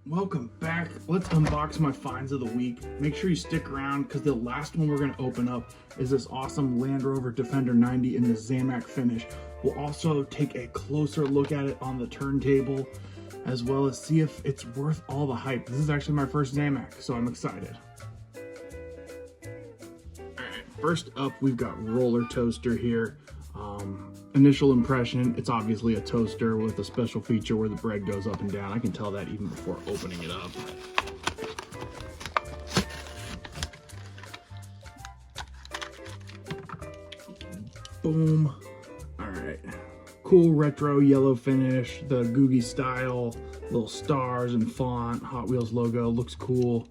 Welcome back. Let's unbox my finds of the week. Make sure you stick around because the last one we're going to open up is this awesome Land Rover Defender 90 in the Zamac finish. We'll also take a closer look at it on the turntable, as well as see if it's worth all the hype. This is actually my first Zamac, so I'm excited. Alright, first up we've got Roller Toaster here. Initial impression, it's obviously a toaster with a special feature where the bread goes up and down. I can tell that even before opening it up. Boom. All right. Cool retro yellow finish, the Googie style, little stars and font, Hot Wheels logo, looks cool.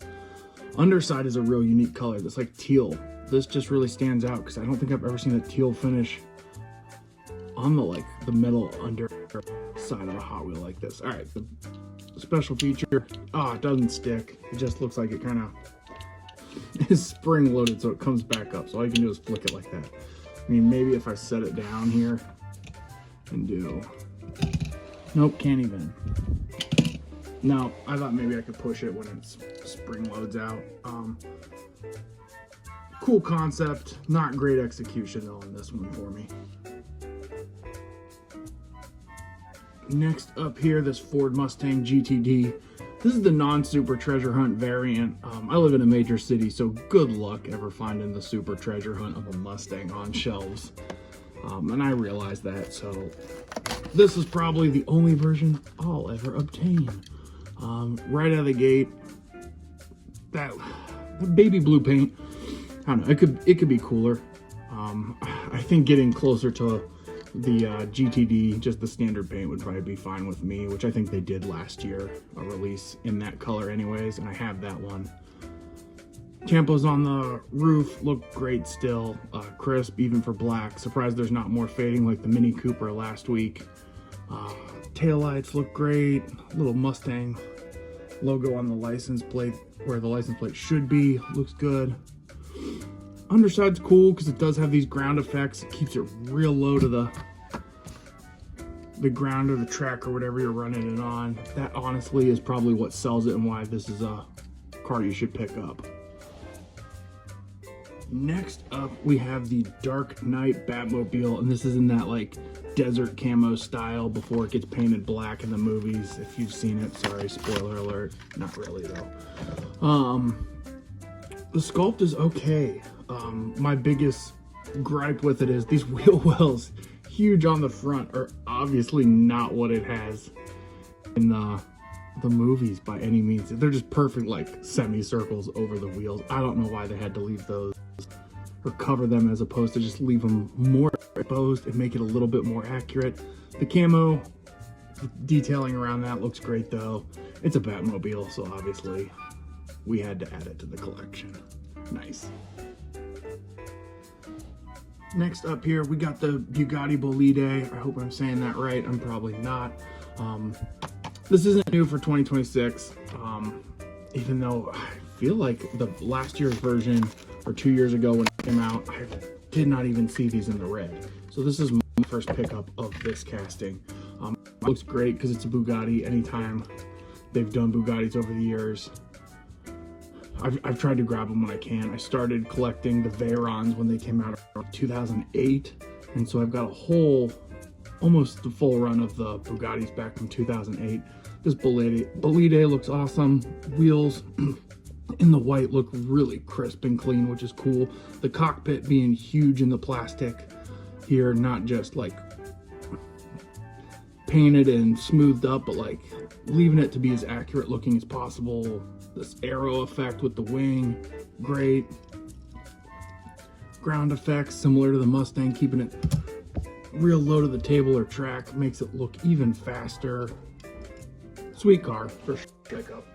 Underside is a real unique color. That's like teal. This just really stands out because I don't think I've ever seen a teal finish on the metal under side of a Hot Wheel like this. All right, the special feature, it doesn't stick. It just looks like it kind of is spring loaded, so it comes back up. So all you can do is flick it like that. I mean, maybe if I set it down here and do, nope, can't even. No, I thought maybe I could push it when it's spring loads out. Cool concept, not great execution though on this one for me. Next up here, this Ford Mustang GTD. This is the non-super treasure hunt variant. I live in a major city, so good luck ever finding the super treasure hunt of a Mustang on shelves. And I realize that, so this is probably the only version I'll ever obtain. Right out of the gate, that baby blue paint, I don't know, it could be cooler. I think getting closer to the GTD, just the standard paint, would probably be fine with me, which I think they did last year, a release in that color anyways, and I have that one. Tampos on the roof look great still, crisp even for black. Surprised there's not more fading like the Mini Cooper last week. Taillights look great, little Mustang logo on the license plate where the license plate should be, looks good. Underside's cool because it does have these ground effects. It keeps it real low to the ground or the track or whatever you're running it on. That honestly is probably what sells it and why this is a car you should pick up. Next up, we have the Dark Knight Batmobile, and this is in that like desert camo style before it gets painted black in the movies. If you've seen it, sorry, spoiler alert. Not really though. The sculpt is okay. My biggest gripe with it is these wheel wells, huge on the front, are obviously not what it has in the movies by any means. They're just perfect like semicircles over the wheels. I don't know why they had to leave those or cover them as opposed to just leave them more exposed and make it a little bit more accurate. The camo detailing around that looks great though. It's a Batmobile, so obviously we had to add it to the collection. Nice. Next up here, we got the Bugatti Bolide. I hope I'm saying that right. I'm probably not. This isn't new for 2026, even though I feel like the last year's version, or 2 years ago when it came out, I did not even see these in the red. So this is my first pickup of this casting. It looks great because it's a Bugatti. Anytime they've done Bugattis over the years, I've tried to grab them when I can. I started collecting the Veyrons when they came out in 2008, and so I've got a whole, almost the full run of the Bugattis back from 2008. This Bolide looks awesome. Wheels in the white look really crisp and clean, which is cool. The cockpit being huge in the plastic here, not just like painted and smoothed up, but like leaving it to be as accurate looking as possible. This arrow effect with the wing, great. Ground effects similar to the Mustang, keeping it real low to the table or track, makes it look even faster. Sweet car for sure. Pick up.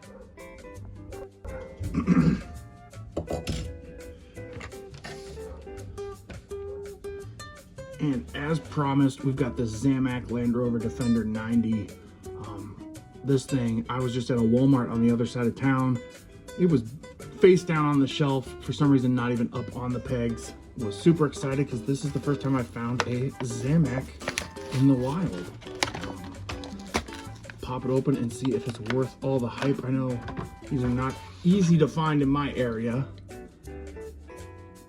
And as promised, we've got the Zamac Land Rover Defender 90. This thing, I was just at a Walmart on the other side of town. It was face down on the shelf, for some reason not even up on the pegs. I was super excited because this is the first time I found a Zamac in the wild. pop it open and see if it's worth all the hype. I know these are not easy to find in my area.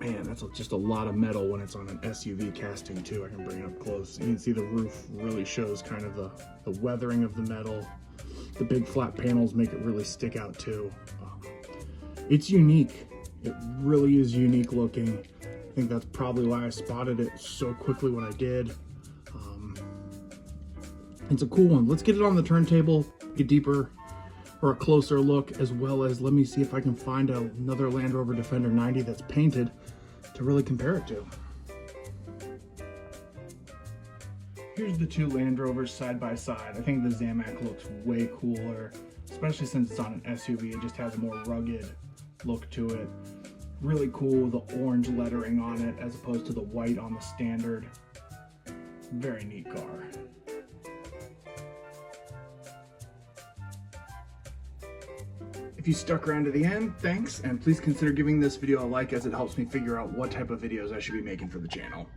Man, that's just a lot of metal when it's on an SUV casting too. I can bring it up close. You can see the roof really shows kind of the weathering of the metal. The big flat panels make it really stick out too. It's unique. It really is unique looking. I think that's probably why I spotted it so quickly when I did. It's a cool one. Let's get it on the turntable, get deeper or a closer look, as well as let me see if I can find another Land Rover Defender 90 that's painted to really compare it to. Here's the two Land Rovers side by side. I think the Zamac looks way cooler, especially since it's on an SUV. It just has a more rugged look to it. Really cool, the orange lettering on it as opposed to the white on the standard. Very neat car. If you stuck around to the end, thanks, and please consider giving this video a like as it helps me figure out what type of videos I should be making for the channel.